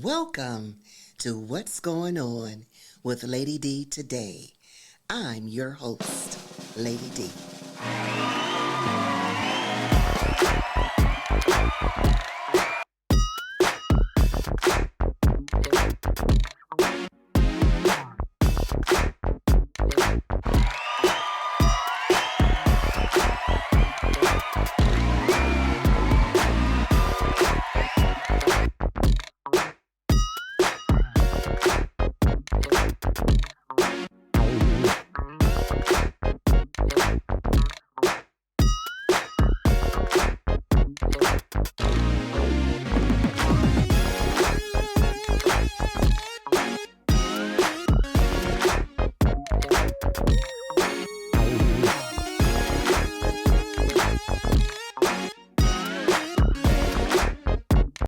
Welcome to What's Going On with Lady D today. I'm your host, Lady D.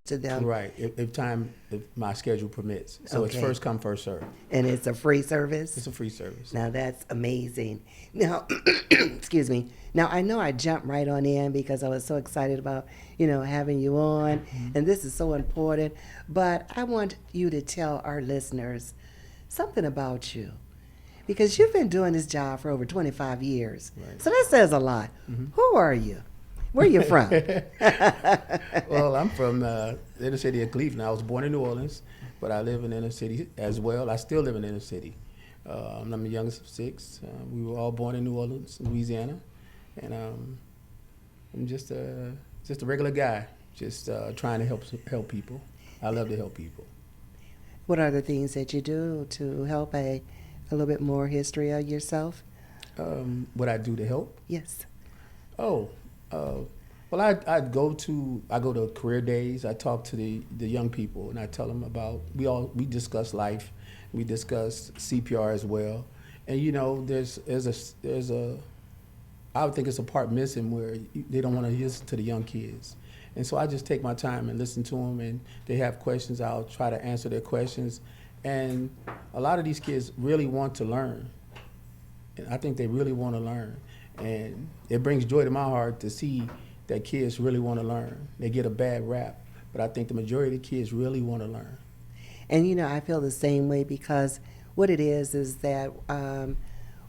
To them. Right, if my schedule permits. So it's Okay. first come, first serve. And it's a free service. It's a free service. Now that's amazing. Now, excuse me. Now I know I jumped right on in because I was so excited about, having you on, and this is so important. But I want you to tell our listeners something about you because you've been doing this job for over 25 years. Right. So that says a lot. Who are you? Where are you from? Well, I'm from the inner city of Cleveland. I was born in New Orleans, but I live in the inner city as well. I still live in the inner city. I'm the youngest of six. We were all born in New Orleans, Louisiana, and I'm just a regular guy, just trying to help people. I love to help people. What are the things that you do to help a little bit more history of yourself? What I do to help? Yes. Well, I go to career days. I talk to the young people, and I tell them about we discuss life, we discuss CPR as well, and there's a I would think it's a part missing where they don't want to listen to the young kids, and so I just take my time and listen to them, and they have questions. I'll try to answer their questions, and a lot of these kids really want to learn, and I think they really want to learn. And it brings joy to my heart to see that kids really want to learn. They get a bad rap, but I think the majority of the kids really want to learn. And I feel the same way because what it is that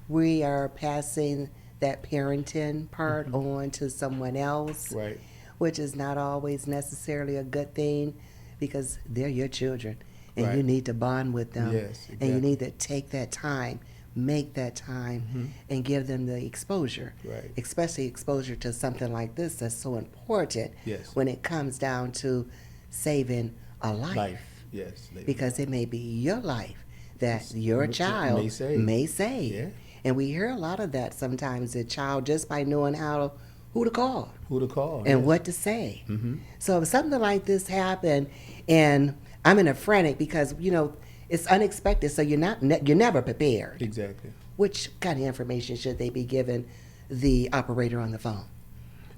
we are passing that parenting part on to someone else, Right. which is not always necessarily a good thing because they're your children and Right. you need to bond with them. Yes, And you exactly. need to take that time, make that time, and give them the exposure, Right. especially exposure to something like this that's so important Yes. when it comes down to saving a Life. Yes. Lady. because it may be your life that Yes, your may child save. may save. Yeah. And we hear a lot of that sometimes, the child just by knowing who to call Who to call? and yes. what to say. Mhm. So if something like this happened, and I'm in a frantic because it's unexpected, so you're never prepared. Exactly. Which kind of information should they be giving the operator on the phone?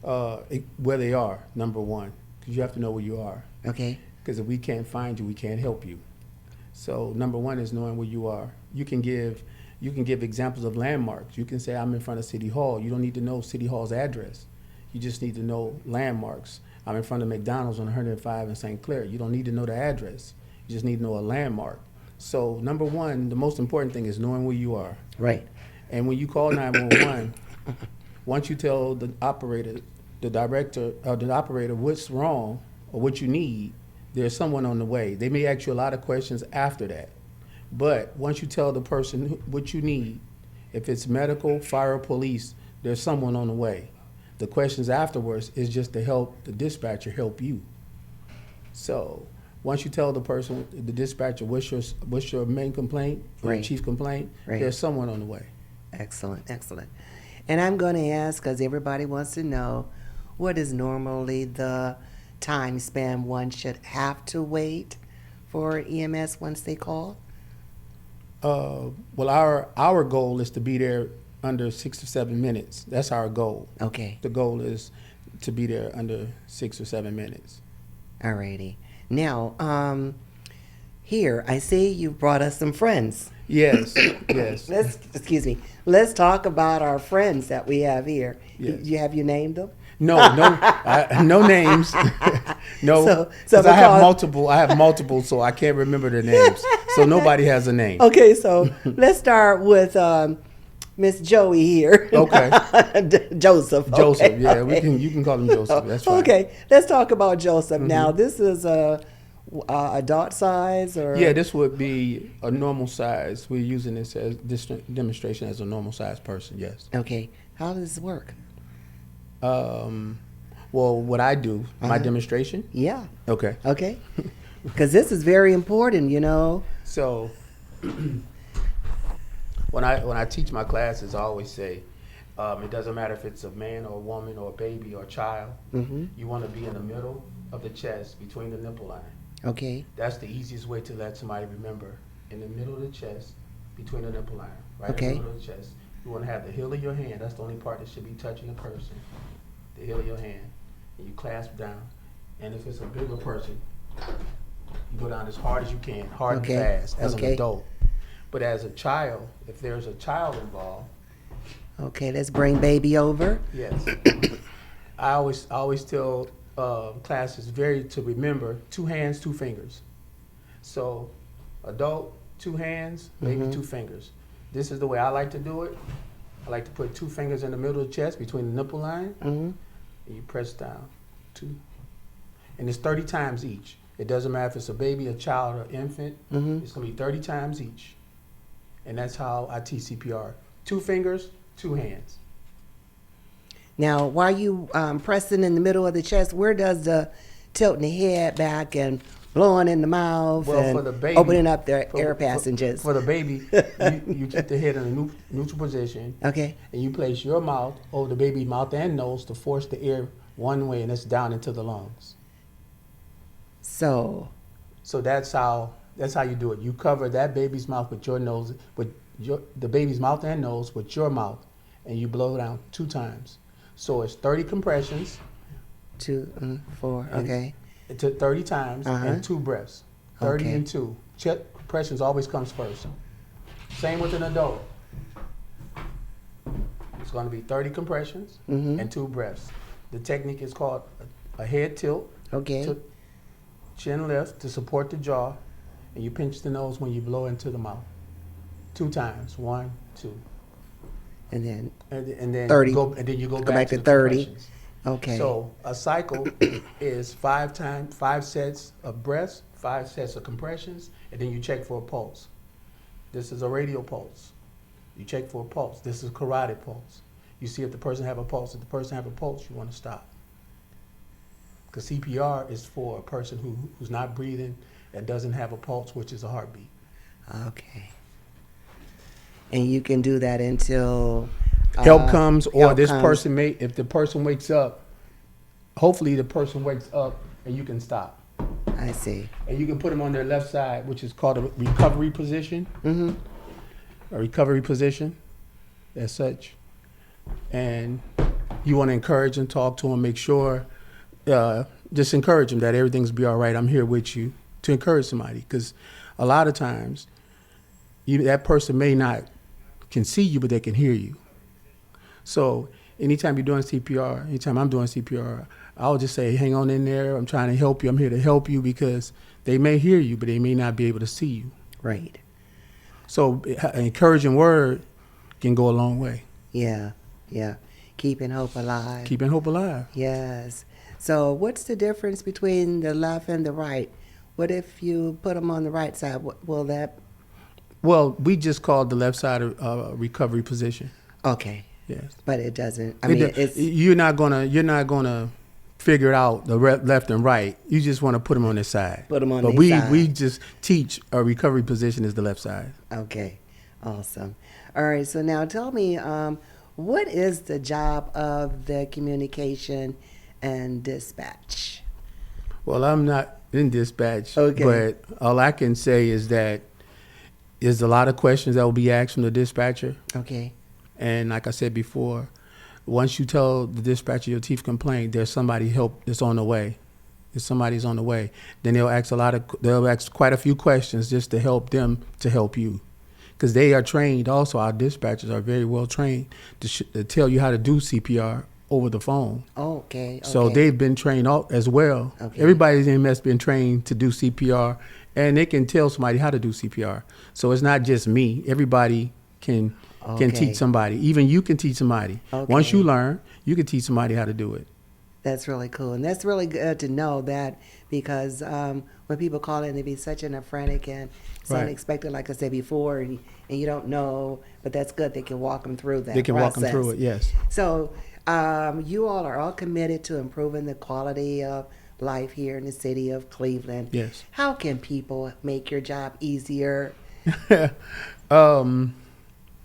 Where they are, number one, because you have to know where you are. Okay. Because if we can't find you, we can't help you. So number one is knowing where you are. You can give examples of landmarks. You can say, I'm in front of City Hall. You don't need to know City Hall's address. You just need to know landmarks. I'm in front of McDonald's on 105 in St. Clair. You don't need to know the address. You just need to know a landmark. So number one, the most important thing is knowing where you are. Right. And when you call 911, once you tell the operator, the director, or the operator what's wrong or what you need, there's someone on the way. They may ask you a lot of questions after that. But once you tell the person what you need, if it's medical, fire, or police, there's someone on the way. The questions afterwards is just to help the dispatcher help you. So once you tell the person, the dispatcher, what's your main complaint, or Right. chief complaint, Right. there's someone on the way. Excellent, excellent. And I'm going to ask, because everybody wants to know, what is normally the time span one should have to wait for EMS once they call? Well, our goal is to be there under 6 or 7 minutes. That's our goal. Okay, The goal is to be there under 6 or 7 minutes. alrighty. Now, here, I see you brought us some friends. Yes, yes. Let's talk about our friends that we have here. Yes. Have you named them? No names. No, So 'cause I have because- multiple. I have multiple, so I can't remember their names. So nobody has a name. Okay, so let's start with Miss Joey here. Okay. Joseph. Okay, Joseph. Yeah, okay. you can call him Joseph. That's fine. Okay, let's talk about Joseph now. This is a adult size, or Yeah, this would be a normal size. We're using this as this demonstration as a normal size person. Yes. Okay, how does this work? Well, what I do, my demonstration. Yeah. Okay. Okay, because this is very important. So when I teach my classes, I always say, it doesn't matter if it's a man or a woman or a baby or a child. You want to be in the middle of the chest between the nipple line. Okay. That's the easiest way to let somebody remember. In the middle of the chest, between the nipple line, right Okay. in the middle of the chest. You want to have the heel of your hand. That's the only part that should be touching the person. The heel of your hand. And you clasp down. And if it's a bigger person, you go down as hard as you can, hard Okay. and fast, as an Okay. adult. But as a child, if there's a child involved, Okay, let's bring baby over. yes. I always tell classes to remember 2 hands, 2 fingers. So adult, 2 hands, maybe 2 fingers. This is the way I like to do it. I like to put 2 fingers in the middle of the chest between the nipple line, and you press down, 2. And it's 30 times each. It doesn't matter if it's a baby, a child, or infant. It's gonna be 30 times each. And that's how I teach CPR. 2 fingers, 2 hands. Now, while you pressing in the middle of the chest, where does the tilting the head back and blowing in the mouth Well, and for the baby, opening up the for- air for- passages? For the baby, you keep the head in a neutral position, Okay. and you place your mouth over the baby's mouth and nose to force the air one way, and it's down into the lungs. So, So that's how you do it. You cover that baby's mouth with your nose, the baby's mouth and nose with your mouth, and you blow down 2 times. So it's 30 compressions 2, 4, okay. to 30 times and 2 breaths. 30 Okay. and 2. Check compressions always comes first. Same with an adult. It's going to be 30 compressions and 2 breaths. The technique is called a head tilt. Okay. Chin lift to support the jaw, and you pinch the nose when you blow into the mouth. 2 times. 1, 2. And then, And then 30. you go Go back back to to the 30. compressions. okay. So a cycle is 5 sets of breaths, 5 sets of compressions, and then you check for a pulse. This is a radial pulse. You check for a pulse. This is a carotid pulse. You see if the person have a pulse. If the person have a pulse, you want to stop. Because CPR is for a person who's not breathing and doesn't have a pulse, which is a heartbeat. Okay. And you can do that until Help comes, or help this comes. person if the person wakes up, hopefully the person wakes up and you can stop. I see. And you can put them on their left side, which is called a recovery position. A recovery position, as such. And you want to encourage them, talk to them, make sure, just encourage them that everything's be all right. I'm here with you to encourage somebody, because a lot of times that person may not can see you, but they can hear you. So anytime you're doing CPR, anytime I'm doing CPR, I'll just say, hang on in there. I'm trying to help you. I'm here to help you, because they may hear you, but they may not be able to see you. Right. So an encouraging word can go a long way. Yeah. Yeah. Keeping hope alive. Keeping hope alive. Yes. So what's the difference between the left and the right? What if you put them on the right side? Will that? Well, we just called the left side a recovery position. Okay. Yes. But it doesn't. I mean, it's you're not gonna figure it out the left and right. You just want to put them on their side. Put 'em on but their we side. we just teach a recovery position is the left side. okay. Awesome. All right. So now tell me, what is the job of the communication and dispatch? Well, I'm not in dispatch, Okay. but all I can say is that there's a lot of questions that will be asked from the dispatcher. Okay. And like I said before, once you tell the dispatcher your chief complaint, there's somebody help that's on the way. If somebody's on the way, then they'll ask quite a few questions just to help them to help you. Because they are trained also, our dispatchers are very well trained to tell you how to do CPR over the phone. Okay. So okay. they've been trained as well. Okay. Everybody's in EMS been trained to do CPR, and they can tell somebody how to do CPR. So it's not just me. Everybody can Okay. teach somebody. Even you can teach somebody. Once Okay. you learn, you can teach somebody how to do it. That's really cool, and that's really good to know that because when people call in, they be such an frantic and so Right. unexpected, like I said before, and you don't know, but that's good. They can walk them through that. They can walk them process. through it. Yes. So you all are all committed to improving the quality of life here in the city of Cleveland. Yes. How can people make your job easier?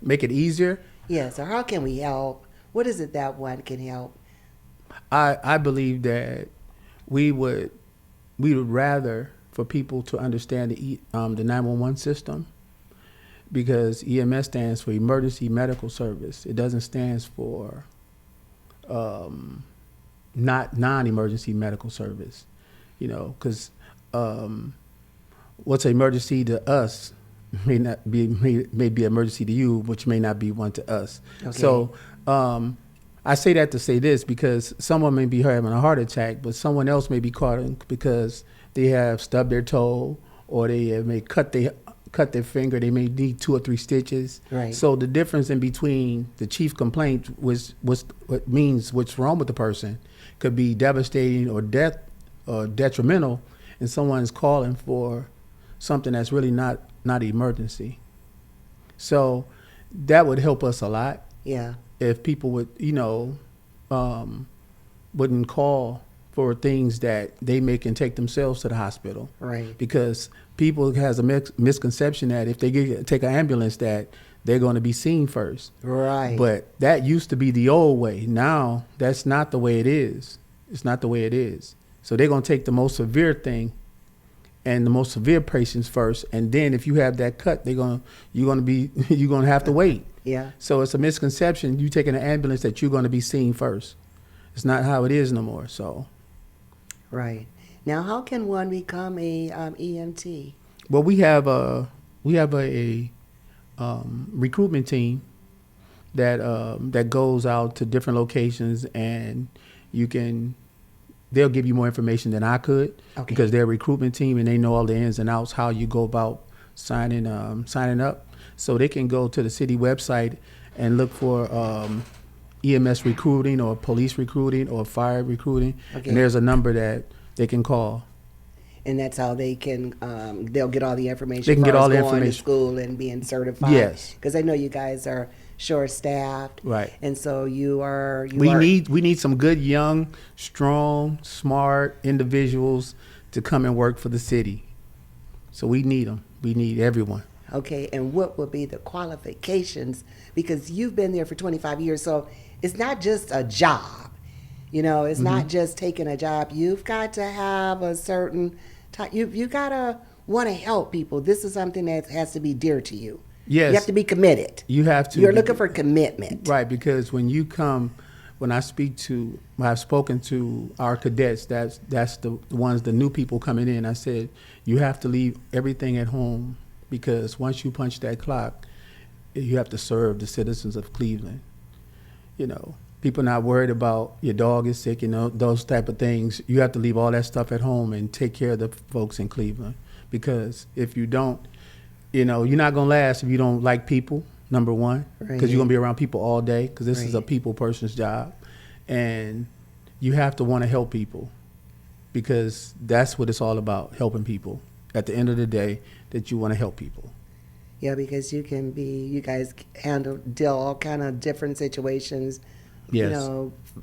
Make it easier. Yes, or how can we help? What is it that one can help? I believe that we would rather for people to understand the 911 system, because EMS stands for Emergency Medical Service. It doesn't stand for not non-emergency medical service, you know, because what's an emergency to us may not be may be an emergency to you, which may not be one to us. Okay. So I say that to say this, because someone may be having a heart attack, but someone else may be caught because they have stubbed their toe, or they may cut their finger. They may need 2 or 3 stitches. Right. So the difference in between the chief complaint, what means what's wrong with the person, could be devastating or detrimental, and someone's calling for something that's really not an emergency. So that would help us a lot Yeah. if people would, wouldn't call for things that they can take themselves to the hospital. Right. Because people has a misconception that if they take an ambulance, that they're going to be seen first. Right. But that used to be the old way. Now that's not the way it is. It's not the way it is. So they're going to take the most severe thing and the most severe patients first, and then if you have that cut, you're going to have to wait. Yeah. So it's a misconception. You taking an ambulance that you're going to be seen first. It's not how it is no more. So, Right. Now, how can one become a EMT? well, we have a recruitment team that goes out to different locations, and they'll give you more information than I could, Okay. because they're a recruitment team and they know all the ins and outs, how you go about signing up. So they can go to the city website and look for EMS recruiting or police recruiting or fire recruiting. Okay. And there's a number that they can call. And that's how they can, they'll get all the information. They can get as all the going to information. school and being certified. Yes. Because I know you guys are short-staffed. Right. And so We need some good, young, strong, smart individuals to come and work for the city. So we need them. We need everyone. Okay, and what would be the qualifications? Because you've been there for 25 years, so it's not just a job. It's not just taking a job. You've got to have a certain type. You've got to want to help people. This is something that has to be dear to you. Yes. You have to be committed. You have to. You're looking for commitment. Right, because when I've spoken to our cadets, that's the ones, the new people coming in, I said, you have to leave everything at home, because once you punch that clock, you have to serve the citizens of Cleveland. People not worried about your dog is sick, those type of things. You have to leave all that stuff at home and take care of the folks in Cleveland, because if you don't, you're not going to last if you don't like people, number one, because you're going to be around people all day, because this is a people person's job. And you have to want to help people, because that's what it's all about, helping people. At the end of the day, that you want to help people. Yeah, because you guys deal all kind of different situations, Yes.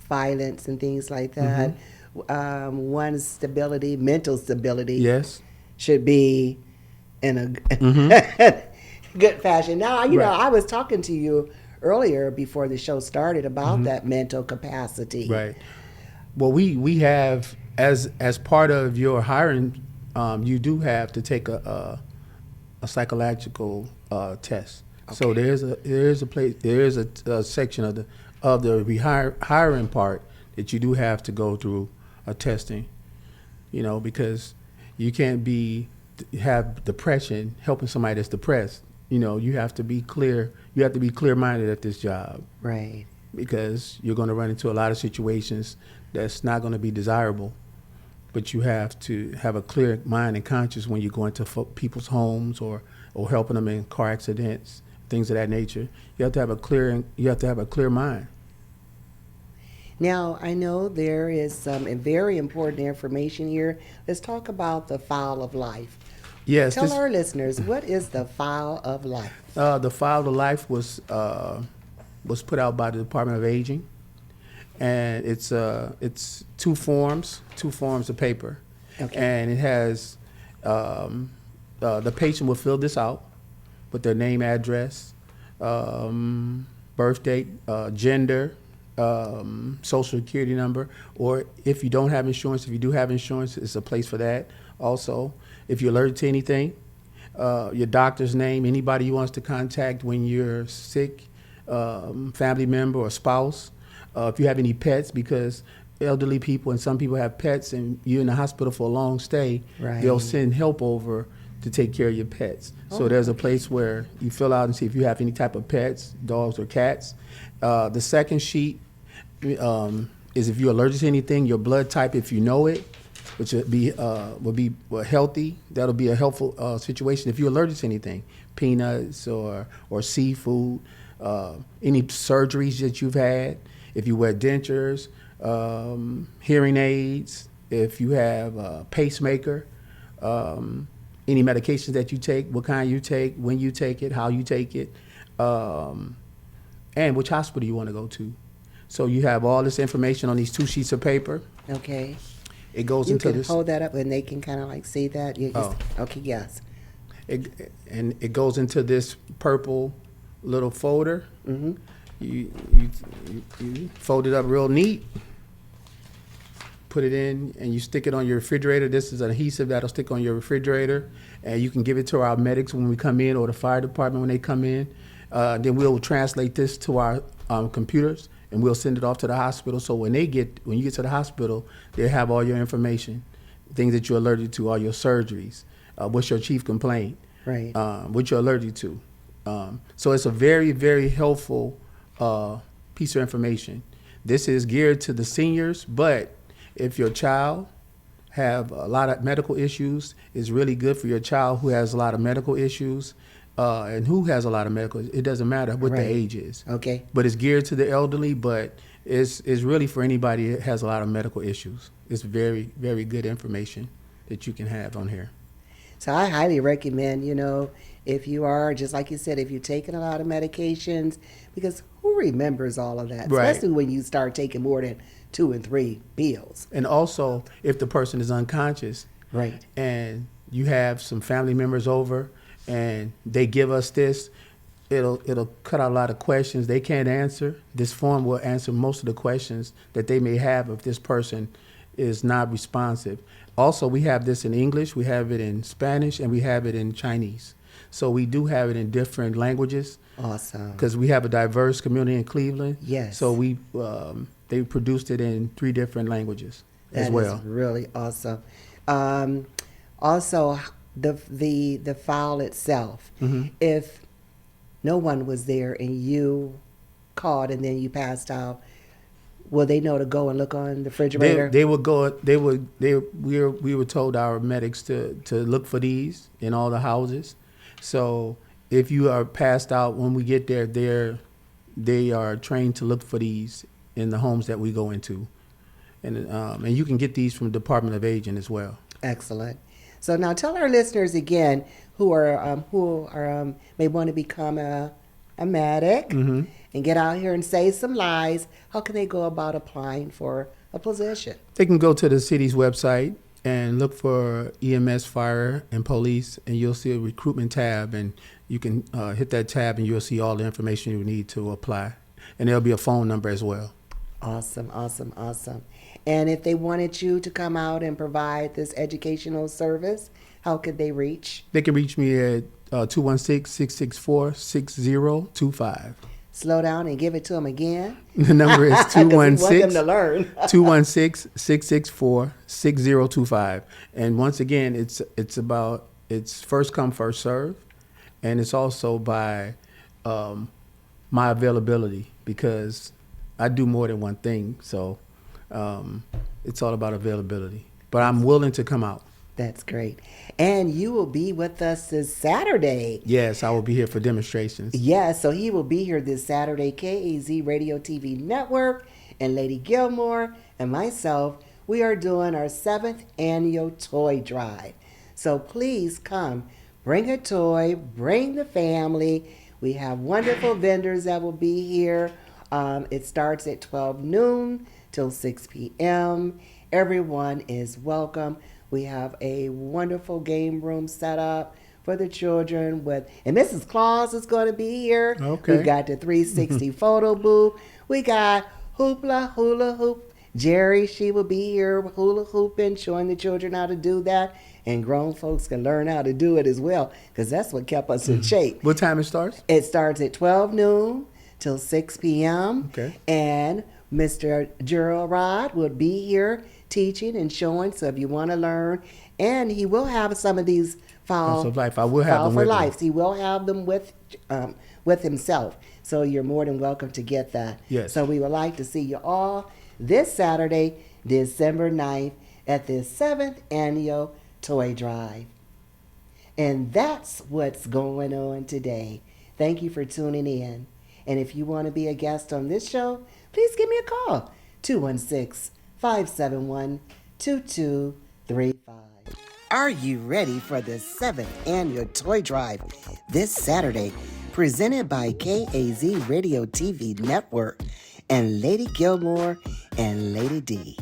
violence and things like that. One's stability, mental stability, Yes. should be in a good fashion. Now, Right. I was talking to you earlier before the show started about that mental capacity. Right. Well, we have, as part of your hiring, you do have to take a psychological test. So there is a section of the hiring part that you do have to go through a testing. Because you can't have depression helping somebody that's depressed. You have to be clear. You have to be clear-minded at this job. Right. because you're going to run into a lot of situations that's not going to be desirable. But you have to have a clear mind and conscience when you go into people's homes or helping them in car accidents, things of that nature. You have to have a clear mind. Now, I know there is some very important information here. Let's talk about the file of life. Yes. Tell our listeners, what is the file of life? The file of life was put out by the Department of Aging, and it's two forms of paper, Okay. and it has the patient will fill this out with their name, address, birth date, gender, social security number, or if you don't have insurance, if you do have insurance, it's a place for that. Also, if you're allergic to anything, your doctor's name, anybody you wants to contact when you're sick, family member or spouse. If you have any pets, because elderly people and some people have pets and you're in the hospital for a long stay, Right. they'll send help over to take care of your pets. So there's a place where you fill out and see if you have any type of pets, dogs or cats. The second sheet is if you're allergic to anything, your blood type, if you know it, which would be healthy. That'll be a helpful situation. If you're allergic to anything, peanuts or seafood, any surgeries that you've had, if you wear dentures, hearing aids, if you have a pacemaker, any medications that you take, what kind you take, when you take it, how you take it, and which hospital you want to go to. So you have all this information on these 2 sheets of paper. Okay. It goes You into can this. hold that up and they can kind of like see that. Oh. Okay, yes. It goes into this purple little folder. Mm-hmm. You fold it up real neat, put it in, and you stick it on your refrigerator. This is an adhesive that'll stick on your refrigerator, and you can give it to our medics when we come in, or the fire department when they come in. Then we'll translate this to our computers, and we'll send it off to the hospital. So when you get to the hospital, they have all your information, things that you're allergic to, all your surgeries, what's your chief complaint, Right. what you're allergic to. So it's a very, very helpful piece of information. This is geared to the seniors, but if your child have a lot of medical issues, it's really good for your child who has a lot of medical issues, and who has a lot of medical. It doesn't matter what the Right. age is. Okay. But it's geared to the elderly, but it's really for anybody that has a lot of medical issues. It's very, very good information that you can have on here. So I highly recommend, if you are, just like you said, if you're taking a lot of medications, because who remembers all of that? Right. Especially when you start taking more than 2 and 3 pills. And also, if the person is unconscious, Right. and you have some family members over and they give us this, it'll cut out a lot of questions they can't answer. This form will answer most of the questions that they may have if this person is not responsive. Also, we have this in English, we have it in Spanish, and we have it in Chinese. So we do have it in different languages Awesome. because we have a diverse community in Cleveland. Yes. So they produced it in 3 different languages as well. That is really awesome. Also, the file itself. Mhm. If no one was there and you called and then you passed out, will they know to go and look on the refrigerator? They would go. We were told, our medics, to look for these in all the houses. So if you are passed out when we get there, they are trained to look for these in the homes that we go into, and you can get these from the Department of Aging as well. Excellent. So now tell our listeners again who may want to become a medic Mm-hmm. and get out here and save some lives. How can they go about applying for a position? They can go to the city's website and look for EMS, fire, and police, and you'll see a recruitment tab, and you can hit that tab, and you'll see all the information you need to apply. And there'll be a phone number as well. Awesome, awesome, awesome. And if they wanted you to come out and provide this educational service, how could they reach? They can reach me at 216-664-6025. Slow down and give it to them again. The number is 'Cause we want them to learn. 216-664-6025. And once again, it's first come, first serve, and it's also by my availability, because I do more than one thing, so it's all about availability. But I'm willing to come out. That's great. And you will be with us this Saturday. Yes, I will be here for demonstrations. Yes, so he will be here this Saturday. KAZ Radio TV Network and Lady Gilmore and myself, we are doing our 7th annual toy drive. So please come, bring a toy, bring the family. We have wonderful vendors that will be here. It starts at 12 noon till 6 p.m. Everyone is welcome. We have a wonderful game room set up for the children and Mrs. Claus is going to be here. Okay. We've got the 360 photo booth. We got Hoopla Hula Hoop. Jerry, she will be here hula hooping, showing the children how to do that. And grown folks can learn how to do it as well, because that's what kept us in shape. What time it starts? It starts at 12 noon till 6 p.m. Okay. And Mr. Gerald Rod will be here teaching and showing, so if you want to learn. And he will have some of these Fall for Life. I will have Fall them for with me. Life. He will have them with himself. So you're more than welcome to get that. Yes. So we would like to see you all this Saturday, December 9th, at the 7th annual Toy Drive. And that's what's going on today. Thank you for tuning in. And if you want to be a guest on this show, please give me a call, 216-571-2235. Are you ready for the 7th annual Toy Drive this Saturday, presented by KAZ Radio TV Network and Lady Gilmore and Lady D?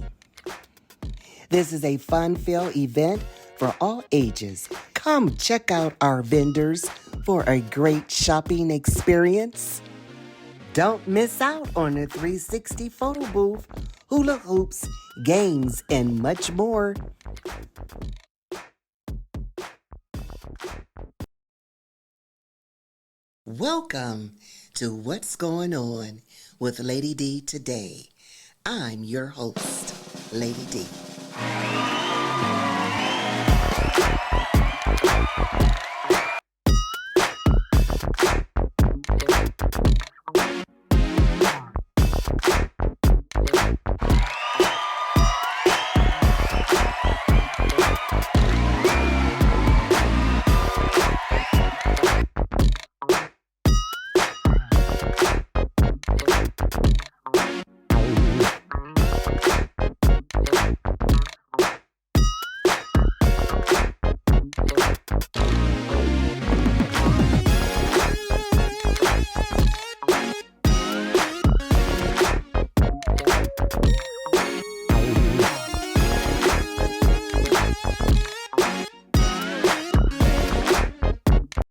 This is a fun-filled event for all ages. Come check out our vendors for a great shopping experience. Don't miss out on the 360 photo booth, hula hoops, games, and much more. Welcome to What's Going On with Lady D today. I'm your host, Lady D.